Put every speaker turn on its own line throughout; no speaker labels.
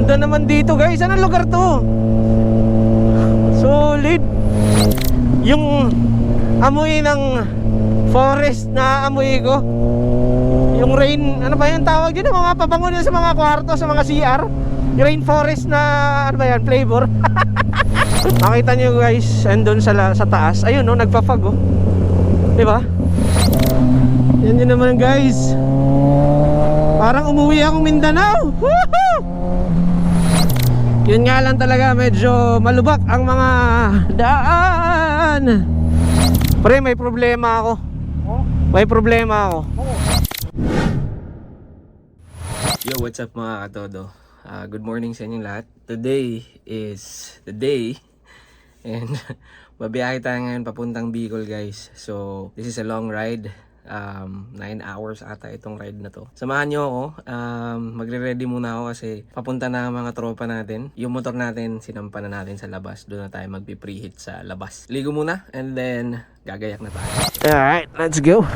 Ganda naman dito guys. Anong lugar to? Solid. Yung amoy ng forest na amoy ko. Yung rain, ano ba yung tawag yun? Mga pabango na sa mga kwarto, sa mga CR. Yung rainforest na, ano ba yan, flavor. Makita nyo guys, andun sa taas. Ayun no, nagpa-fog oh. Diba? Yan yun naman guys. Parang umuwi akong Mindanao. Woohoo! Yun nga lang talaga, medyo malubak ang mga daan. Pre, may problema ako. May problema ako. Yo, what's up mga katodo? Good morning sa inyong lahat. Today is the day. And babiyahe tayo ngayon papuntang Bicol guys. So, this is a long ride. 9 hours ata itong ride na to. Samahan nyo ako. Magre-ready muna ako kasi papunta na ang mga tropa natin. Yung motor natin, sinampa na natin sa labas. Doon na tayo magpi-preheat sa labas. Ligo muna and then gagayak na tayo. Alright, let's go.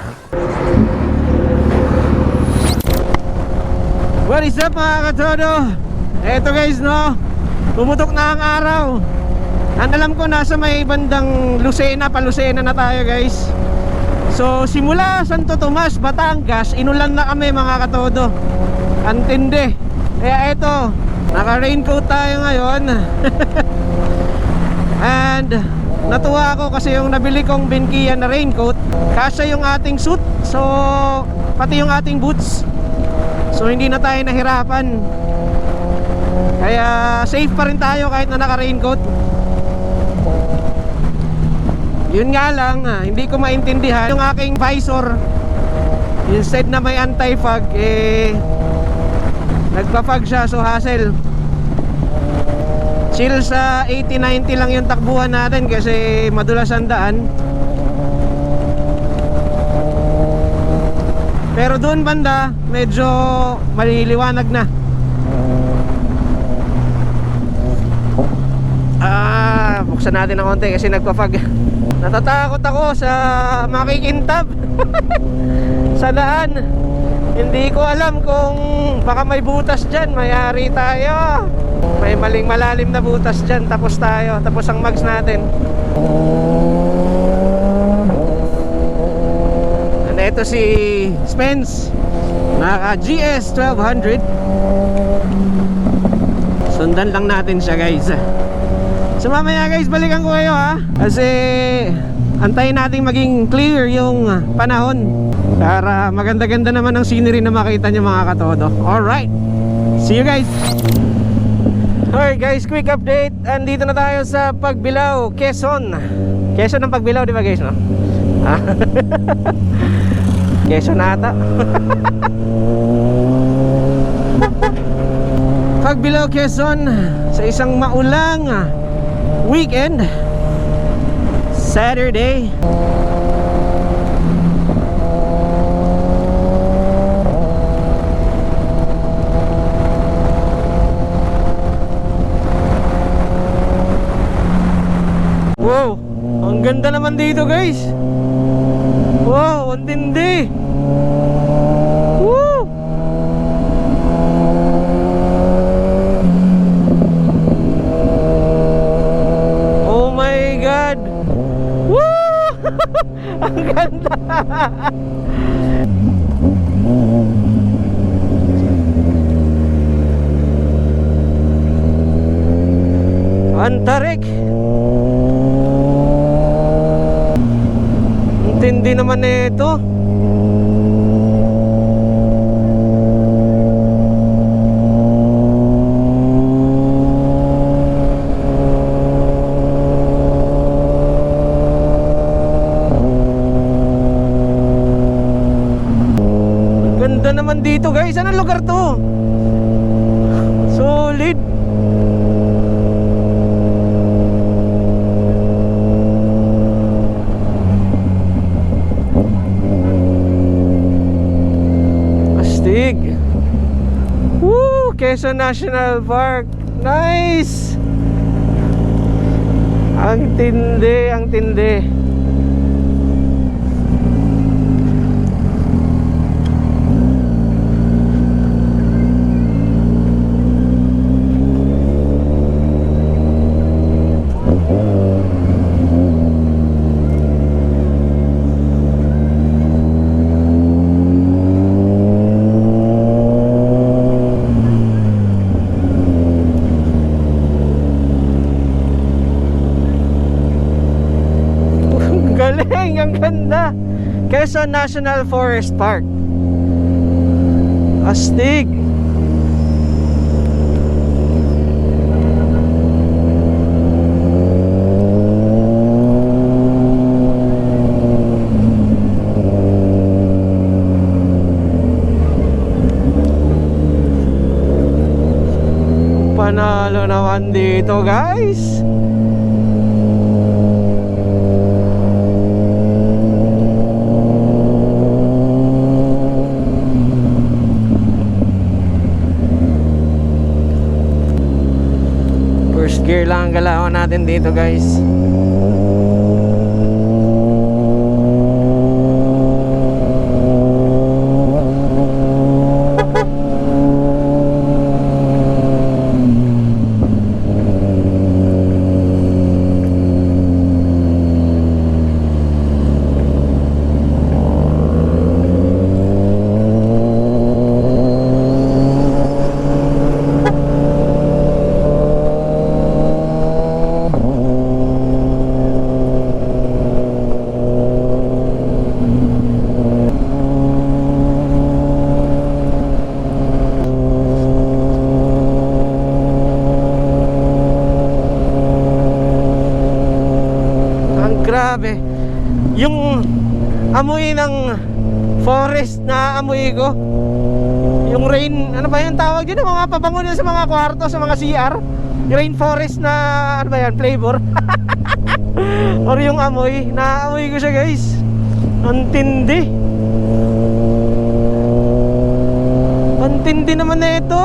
What is up mga katodo? Eto guys no, pumutok na ang araw. Ang alam ko nasa may bandang Lucena, pa-Lucena na tayo guys. So simula Santo Tomas, Batangas, inulan na kami mga katodo. Antindi. Kaya eto, naka-raincoat tayo ngayon. And natuwa ako kasi yung nabili kong Benkian na raincoat, kasya yung ating suit. So pati yung ating boots. So hindi na tayo nahirapan. Kaya safe pa rin tayo kahit na naka-raincoat. Yun nga lang, hindi ko maintindihan yung aking visor. Instead na may anti-fog, nagpa-fog siya, so hassle. Chill sa 80-90 lang yung takbuhan natin kasi madulas ang daan. Pero doon banda, medyo maliliwanag na. Buksan natin ng konti kasi nagpa-fog. Natatakot ako sa makikintab sa daan. Hindi ko alam kung baka may butas dyan, mayari tayo. May maling malalim na butas dyan, tapos tayo, tapos ang mags natin. And ito si Spence, naka GS 1200. Sundan lang natin siya guys. So mamaya guys, balikan ko kayo ha. Kasi antayin natin maging clear yung panahon para maganda-ganda naman ang scenery na makita nyo mga katodo. Alright, see you guys. Alright guys, quick update. Andito na tayo sa Pagbilao, Quezon. Quezon ng Pagbilao, di ba guys no? Quezon ata. Pagbilao, Quezon, sa isang maulang weekend, Saturday. Wow, ang ganda naman dito guys. Wow, ang tindi. Woo! Ang ganda. Antarik. Ang tindi naman ito. Naman dito guys, anong lugar to? Solid. Astig. Woo! Quezon National Park. Nice. Ang tindi, ang tindi. Quezon National Forest Park. Astig. Panalo naman dito, guys. First gear lang ang galawan natin dito, guys. Grabe. Yung amoy ng forest na amoy ko. Yung rain, ano ba yung tawag dyan? Mga pabango nila sa mga kwarto, sa mga CR. Rainforest na, ano ba yan, flavor. Or yung amoy, naamoy ko siya, guys. Ang tindi. Ang tindi naman na ito.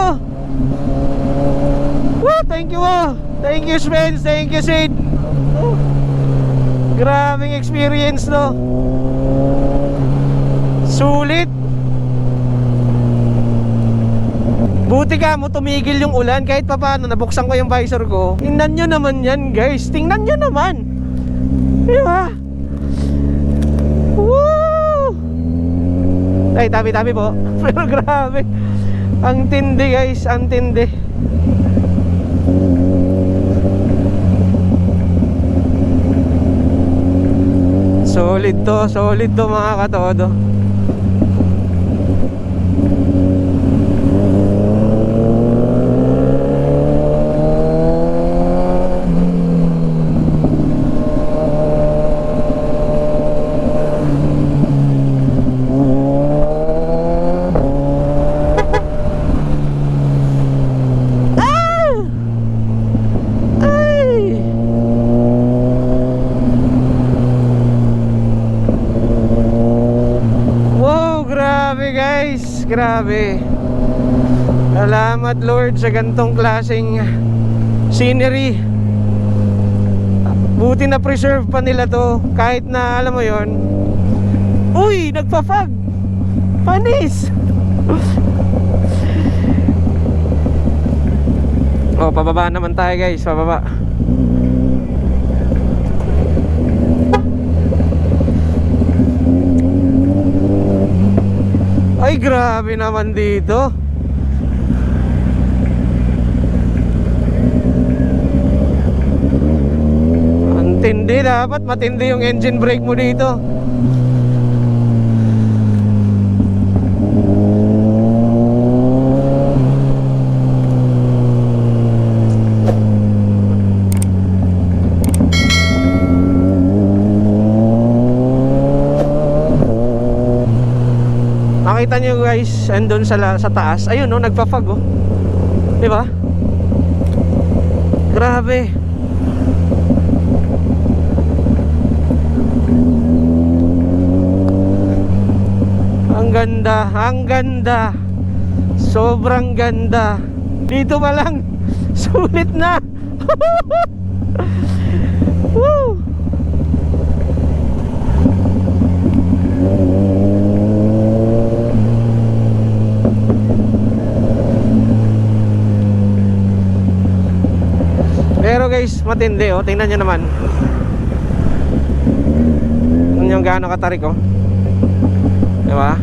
Woo, thank you, thank you, Spence. Thank you, Sid. Grabing experience, no? Sulit. Buti ka mo tumigil yung ulan. Kahit pa paano nabuksan ko yung visor ko. Tingnan nyo naman yan, guys. Tingnan nyo naman. Diba? Woo! Ay, tabi-tabi po. Pero grabe. Ang tindi, guys. Ang tindi. Solid to mga katodo. Grabe. Salamat, Lord, sa gantong klaseng scenery. Buti na preserve pa nila to. Kahit na, alam mo yon. Uy, nagpa-fog. Panis. Oh, pababa naman tayo, guys. Pababa. Ay, grabe naman dito. Ang tindi. Dapat matindi yung engine brake mo dito. Nakita nyo, guys, andun sa taas. Ayun, no, nagpa-fog, oh. Diba? Grabe. Ang ganda, ang ganda. Sobrang ganda. Dito pa lang, sulit na. Woo! Pero guys, matindi, oh. Tingnan nyo naman. Tingnan yung gaano katarik, oh. Diba?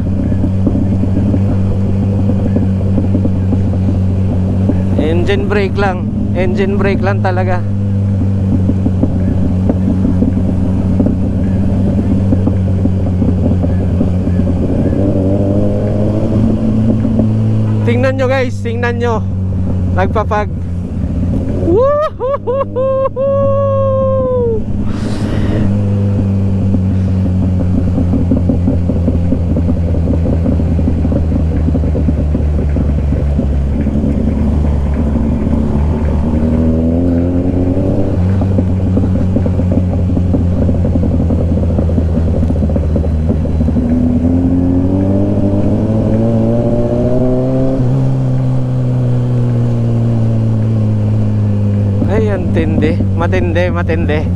Engine brake lang. Engine brake lang talaga. guys, tingnan nyo. Nagpapag. Woohoo! Matindi.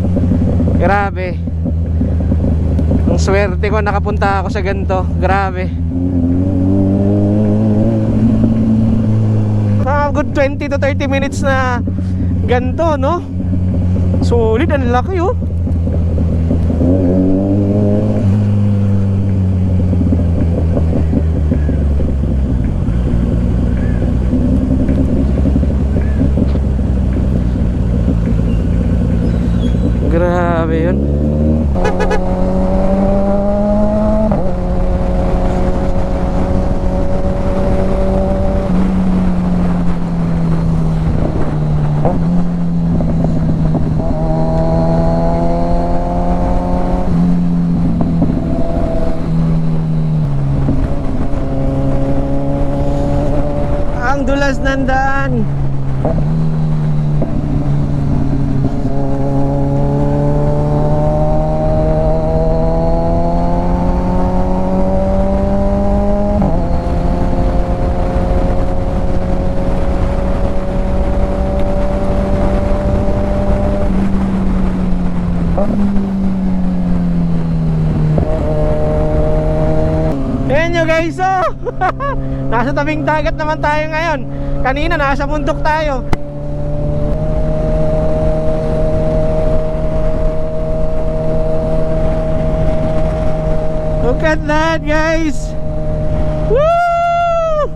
Grabe. Ang swerte ko nakapunta ako sa ganito. Grabe. Good 20 to 30 minutes na ganito, no? Solid, ang laki, oh. Grabe yun. Ang dulas ng daan. Ayan nyo guys, oh. Nasa tabing dagat naman tayo ngayon. Kanina nasa bundok tayo. Look at that guys. Woo!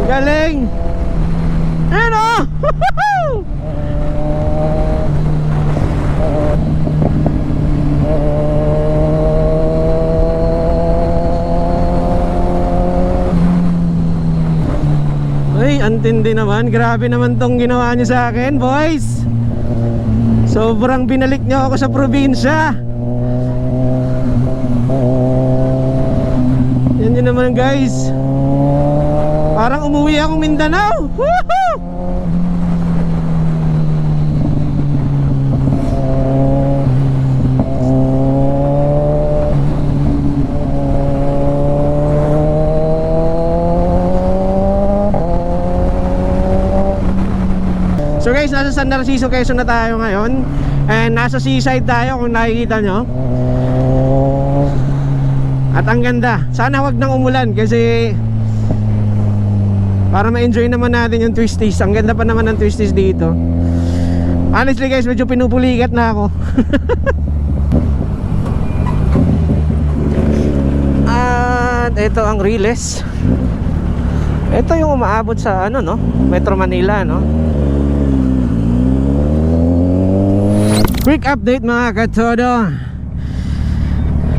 Galing. Ayan, oh. Ay, antindi naman. Grabe naman tong ginawa niyo sa akin, boys. Sobrang binalik niyo ako sa probinsya. Yan yun naman guys. Parang umuwi akong Mindanao. Woohoo! So guys, nasa San Narciso, Quezon na tayo ngayon. And nasa seaside tayo kung nakikita nyo. At ang ganda. Sana wag nang umulan kasi para ma-enjoy naman natin yung twisties. Ang ganda pa naman ng twisties dito. Honestly guys, medyo pinupulikat na ako. At ito ang Riles. Ito yung umaabot sa ano, no? Metro Manila, no? Quick update mga katodo.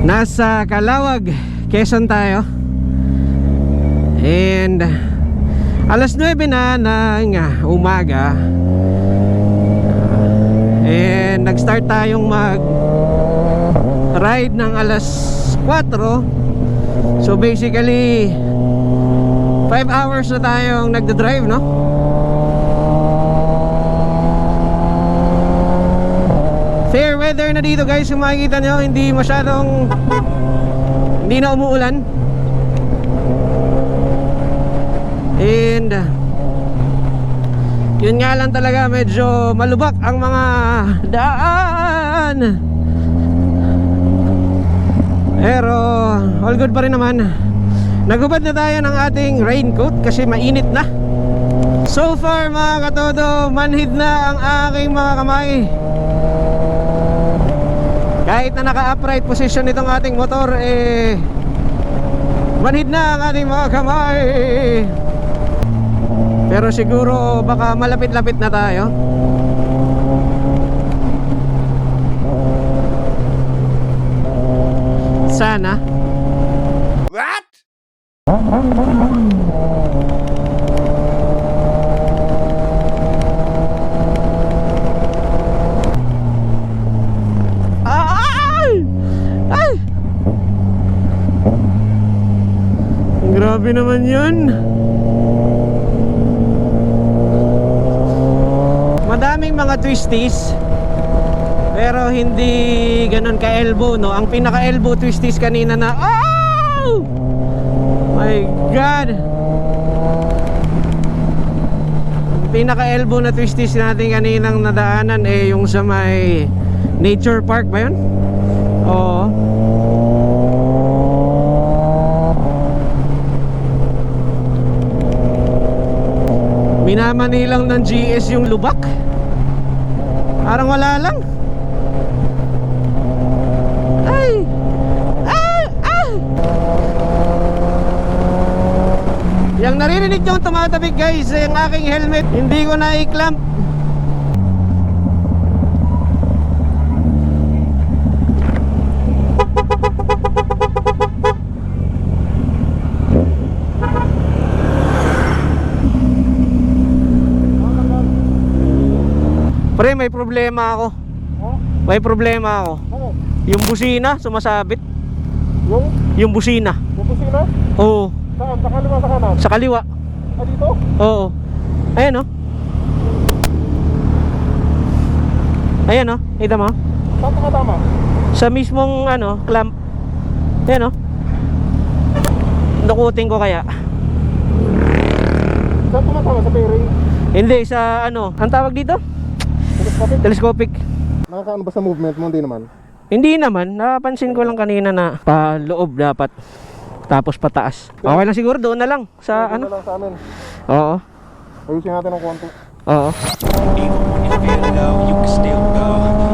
Nasa Calawag, Quezon tayo. And alas 9 na ng umaga. And nag-start tayong mag-ride ng alas 4. So basically 5 hours na tayong nagda-drive, no? Fair weather na dito guys, kung makikita nyo, hindi na umuulan. And yun nga lang talaga, medyo malubak ang mga daan. Pero all good pa rin naman. Nagubad na tayo ng ating raincoat kasi mainit na. So far mga katodo, manhid na ang aking mga kamay. Kahit na naka-upright position itong ating motor, manhid na ang ating mga kamay. Pero siguro baka malapit-lapit na tayo. Sana. Ay! Ay! Grabe naman yun. Madaming mga twisties, pero hindi ganun ka-elbow, no? Ang pinaka-elbow twisties kanina na, oh! My God! Ang pinaka-elbow na twisties natin kaninang nadaanan yung sa may nature park ba yun? Oo. Minamanilang ng GS yung lubak. Parang wala lang. Ay! Ay! Ay! Yang naririnig yung tumatabig guys, yung aking helmet, hindi ko na i-clamp. Pre, may problema ako. May problema ako. Yung busina, sumasabit. Yung busina.
Yung busina?
Oo.
Saan? Sa kaliwa, sa kanan?
Sa kaliwa.
Ah, dito?
Oo. Ayan oh. Ayan oh. Kita mo?
Saan tumatama?
Sa mismong clamp. Ayan oh. Dukutin ko kaya.
Saan tumatama? Sa bearing?
Hindi, sa ang tawag dito?
Telescopic?
Telescopic.
Nakakaano ba sa movement mo? Hindi naman.
Hindi naman, napansin ko lang kanina na pa loob dapat. Tapos pataas. Okay lang siguro, doon na lang sa
Doon na lang sa amin.
Oo.
Ayusin natin ang konti.
Oo.
Even if you know you can still go.